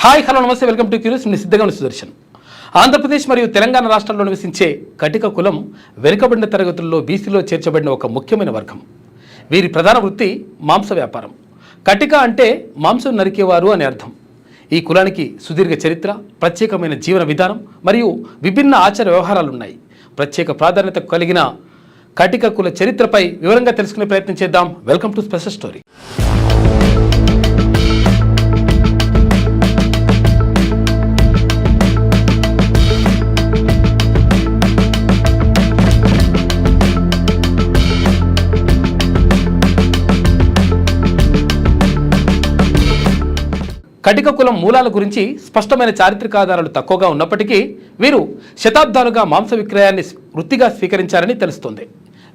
Hi hello నమస్తే welcome to curious. నేను సిద్ధంగా సుదర్శన్. ఆంధ్రప్రదేశ్ మరియు తెలంగాణ రాష్ట్రాల్లో నివసించే కటిక కులం వెనుకబడిన తరగతుల్లో బీసీలో చేర్చబడిన ఒక ముఖ్యమైన వర్గం. వీరి ప్రధాన వృత్తి మాంస వ్యాపారం. కటిక అంటే మాంసం నరికేవారు అని అర్థం. ఈ కులానికి సుదీర్ఘ చరిత్ర, ప్రత్యేకమైన జీవన విధానం మరియు విభిన్న ఆచార వ్యవహారాలు ఉన్నాయి. ప్రత్యేక ప్రాధాన్యత కలిగిన కటిక కుల చరిత్రపై వివరంగా తెలుసుకునే ప్రయత్నం చేద్దాం. Welcome to special story. కటిక కులం మూలాల గురించి స్పష్టమైన చారిత్రక ఆధారాలు తక్కువగా ఉన్నప్పటికీ వీరు శతాబ్దాలుగా మాంస విక్రయాన్ని వృత్తిగా స్వీకరించారని తెలుస్తోంది.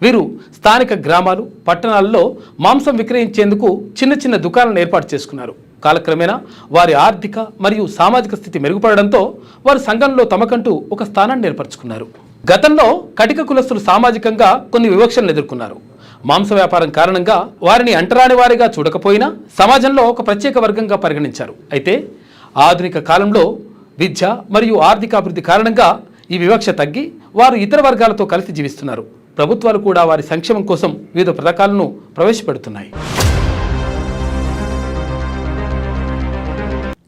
వీరు స్థానిక గ్రామాలు, పట్టణాల్లో మాంసం విక్రయించేందుకు చిన్న చిన్న దుకాణాలను ఏర్పాటు చేసుకున్నారు. కాలక్రమేణా వారి ఆర్థిక మరియు సామాజిక స్థితి మెరుగుపడడంతో వారు సంఘంలో తమకంటూ ఒక స్థానాన్ని ఏర్పరచుకున్నారు. గతంలో కటిక కులస్తులు సామాజికంగా కొన్ని వివక్షలను ఎదుర్కొన్నారు. మాంస వ్యాపారం కారణంగా వారిని అంటరాని వారిగా చూడకపోయినా సమాజంలో ఒక ప్రత్యేక వర్గంగా పరిగణించారు. అయితే ఆధునిక కాలంలో విద్య మరియు ఆర్థిక అభివృద్ధి కారణంగా ఈ వివక్ష తగ్గి వారు ఇతర వర్గాలతో కలిసి జీవిస్తున్నారు. ప్రభుత్వాలు కూడా వారి సంక్షేమం కోసం వివిధ పథకాలను ప్రవేశపెడుతున్నాయి.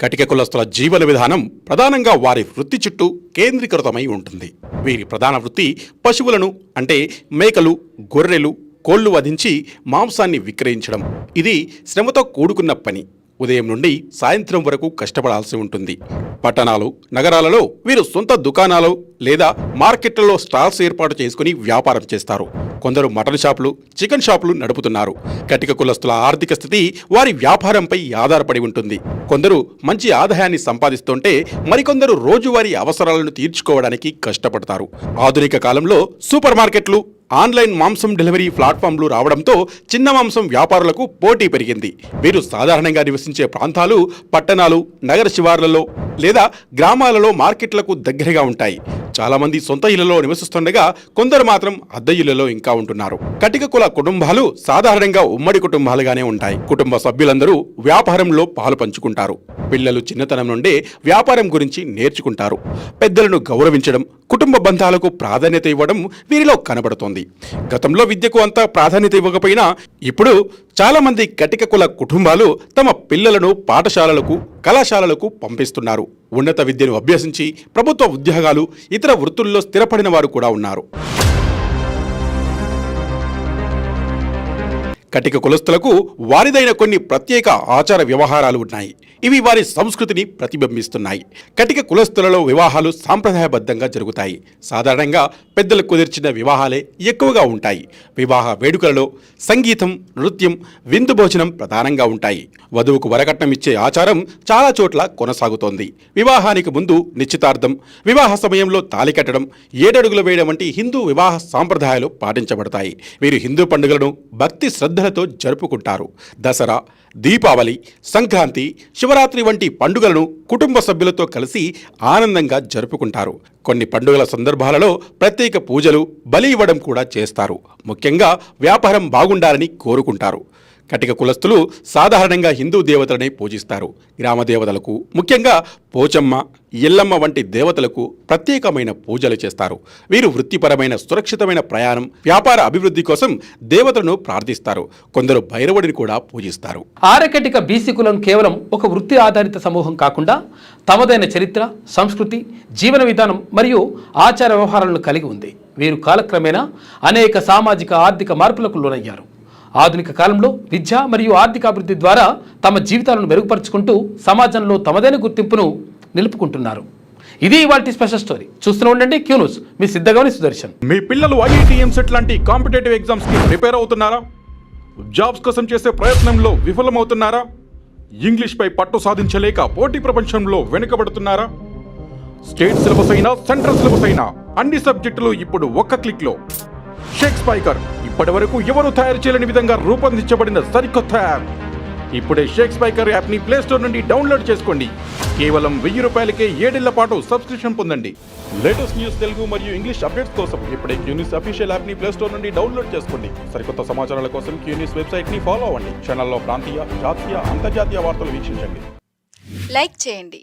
కటిక కులస్తుల జీవన విధానం ప్రధానంగా వారి వృత్తి చుట్టూ కేంద్రీకృతమై ఉంటుంది. వీరి ప్రధాన వృత్తి పశువులను అంటే మేకలు, గొర్రెలు, కోళ్లు వధించి మాంసాన్ని విక్రయించడం. ఇది శ్రమతో కూడుకున్న పని. ఉదయం నుండి సాయంత్రం వరకు కష్టపడాల్సి ఉంటుంది. పట్టణాలు, నగరాలలో వీరు సొంత దుకాణాలు లేదా మార్కెట్లలో స్టాల్స్ ఏర్పాటు చేసుకుని వ్యాపారం చేస్తారు. కొందరు మటన్ షాపులు, చికెన్ షాపులు నడుపుతున్నారు. కటిక కులస్తుల ఆర్థిక స్థితి వారి వ్యాపారంపై ఆధారపడి ఉంటుంది. కొందరు మంచి ఆదాయాన్ని సంపాదిస్తుంటే మరికొందరు రోజువారీ అవసరాలను తీర్చుకోవడానికి కష్టపడతారు. ఆధునిక కాలంలో సూపర్ మార్కెట్లు, ఆన్లైన్ మాంసం డెలివరీ ప్లాట్ఫామ్లు రావడంతో చిన్న మాంసం వ్యాపారులకు పోటీ పెరిగింది. వీరు సాధారణంగా నివసించే ప్రాంతాలు పట్టణాలు, నగర శివార్లలో లేదా గ్రామాలలో మార్కెట్లకు దగ్గరగా ఉంటాయి. చాలామంది సొంత ఇళ్లలో నివసిస్తుండగా కొందరు మాత్రం అద్దె ఇళ్లలో ఇంకా ఉంటున్నారు. కటిక కుల కుటుంబాలు సాధారణంగా ఉమ్మడి కుటుంబాలుగానే ఉంటాయి. కుటుంబ సభ్యులందరూ వ్యాపారంలో పాలు పంచుకుంటారు. పిల్లలు చిన్నతనం నుండే వ్యాపారం గురించి నేర్చుకుంటారు. పెద్దలను గౌరవించడం, కుటుంబ బంధాలకు ప్రాధాన్యత ఇవ్వడం వీరిలో కనబడుతోంది. గతంలో విద్యకు అంత ప్రాధాన్యత ఇవ్వకపోయినా ఇప్పుడు చాలా మంది కటిక కుల కుటుంబాలు తమ పిల్లలను పాఠశాలలకు, కళాశాలలకు పంపిస్తున్నారు. ఉన్నత విద్యను అభ్యసించి ప్రభుత్వ ఉద్యోగాలు, ఇతర వృత్తుల్లో స్థిరపడిన వారు కూడా ఉన్నారు. కటిక కులస్తులకు వారిదైన కొన్ని ప్రత్యేక ఆచార వ్యవహారాలు ఉన్నాయి. ఇవి వారి సంస్కృతిని ప్రతిబింబిస్తున్నాయి. కటిక కులస్తులలో వివాహాలు సాంప్రదాయబద్ధంగా జరుగుతాయి. సాధారణంగా పెద్దలు కుదిర్చిన వివాహాలే ఎక్కువగా ఉంటాయి. వివాహ వేడుకలలో సంగీతం, నృత్యం, విందు భోజనం ప్రధానంగా ఉంటాయి. వధువుకు వరకట్నం ఇచ్చే ఆచారం చాలా చోట్ల కొనసాగుతోంది. వివాహానికి ముందు నిశ్చితార్థం, వివాహ సమయంలో తాళి కట్టడం, 7 అడుగులు వేయడం వంటి హిందూ వివాహ సాంప్రదాయాలు పాటించబడతాయి. వీరు హిందూ పండుగలను భక్తి శ్రద్ధలతో జరుపుకుంటారు. దసరా, దీపావళి, సంక్రాంతి, శివరాత్రి వంటి పండుగలను కుటుంబ సభ్యులతో కలిసి ఆనందంగా జరుపుకుంటారు. కొన్ని పండుగల సందర్భాలలో ప్రత్యేక పూజలు, బలి ఇవ్వడం కూడా చేస్తారు. ముఖ్యంగా వ్యాపారం బాగుండాలని కోరుకుంటారు. కటిక కులస్తులు సాధారణంగా హిందూ దేవతలనే పూజిస్తారు. గ్రామ దేవతలకు, ముఖ్యంగా పోచమ్మ, ఎల్లమ్మ వంటి దేవతలకు ప్రత్యేకమైన పూజలు చేస్తారు. వీరు వృత్తిపరమైన సురక్షితమైన ప్రయాణం, వ్యాపార అభివృద్ధి కోసం దేవతలను ప్రార్థిస్తారు. కొందరు భైరవుడిని కూడా పూజిస్తారు. ఆర్యకటిక బీసీ కులం కేవలం ఒక వృత్తి ఆధారిత సమూహం కాకుండా తమదైన చరిత్ర, సంస్కృతి, జీవన విధానం మరియు ఆచార వ్యవహారాలను కలిగి ఉంది. వీరు కాలక్రమేణా అనేక సామాజిక, ఆర్థిక మార్పులకు లోనయ్యారు. ఆధునిక కాలంలో విద్య మరియు ఆర్థిక అభివృద్ధి ద్వారా తమ జీవితాలను మెరుగుపరుచుకుంటూ సమాజంలో తమదైన గుర్తింపును నిలుపుకుంటున్నారు. ఇది ఇవాల్టి స్పెషల్ స్టోరీ. చూస్తూనే ఉండండి క్యూ న్యూస్. మీ సిద్ధంగా సుదర్శన్. మీ పిల్లలు ఐఐటి, ఎంసెట్ లాంటి కాంపిటేటివ్ ఎగ్జామ్స్ కి ప్రిపేర్ అవుతున్నారా? జాబ్స్ కోసం చేసే ప్రయత్నంలో విఫలమవుతున్నారా? ఇంగ్లీష్ పై పట్టు సాధించలేక పోటీ ప్రపంచంలో వెనుకబడుతున్నారా? స్టేట్ సిలబస్ అయినా, సెంట్రల్ సిలబస్ అయినా అన్ని సబ్జెక్టులు ఇప్పుడు ఒక్క క్లిక్ లో. షేక్ స్పైకర్ ఇప్పటి వరకు ఎవరు తయారు చేయలేని విధంగా రూపొందించబడిన సరికొత్త యాప్. ఇప్పుడే షేక్ స్పైకర్ యాప్ ని ప్లే స్టోర్ నుండి డౌన్లోడ్ చేసుకోండి. కేవలం 1000 రూపాయలకే 7 ఏళ్ల పాటు సబ్స్క్రిప్షన్ పొందండి. లేటెస్ట్ న్యూస్, తెలుగు మరియు ఇంగ్లీష్ అప్డేట్స్ కోసం ఇప్పుడే క్యూన్యూస్ అఫీషియల్ యాప్ ని ప్లే స్టోర్ నుండి డౌన్లోడ్ చేసుకోండి. సరికొత్త సమాచారాల కోసం క్యూన్యూస్ వెబ్సైట్ ని ఫాలో అవ్వండి. ఛానల్లో ప్రాంతీయ, జాతీయ, అంతర్జాతీయ వార్తలు వీక్షించండి. లైక్ చేయండి.